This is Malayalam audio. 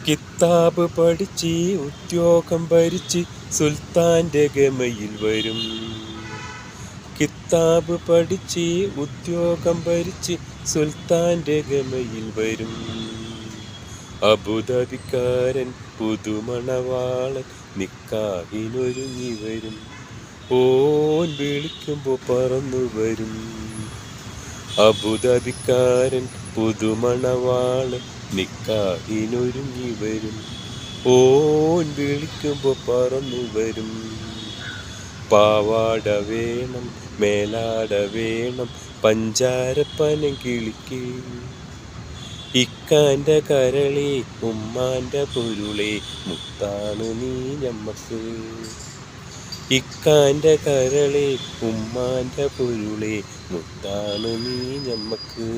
കിത്താബ് പഠിച്ച് ഉദ്യോഗം ഭരിച്ച് സുൽത്താൻ്റെ ഗമയിൽ വരും. കിത്താബ് പഠിച്ച് ഉദ്യോഗം ഭരിച്ച് സുൽത്താൻ്റെ ഗമയിൽ വരും. അബുദാബിക്കാരൻ പുതുമണവാളൻ നിക്കാഹിനൊരുങ്ങി വരും. ഓൻ വിളിക്കുമ്പോൾ പറന്നു വരും. അബുദാബിക്കാരൻ പുതുമണവാളൻ നിക്കാഹിനൊരുങ്ങി വരും. ഓൻ വിളിക്കുമ്പോൾ പറന്നു വരും. പാവാട വേണം, മേലാട വേണം, പഞ്ചാരപ്പനം കിളിക്ക്. ഇക്കാൻ്റെ കരളെ ഉമ്മാൻ്റെ പൊരുളെ മുത്താണ് നീ ഞമ്മക്ക്. ഇക്കാൻ്റെ കരളെ ഉമ്മാൻ്റെ പൊരുളെ മുത്താണ് നീ ഞമ്മക്ക്.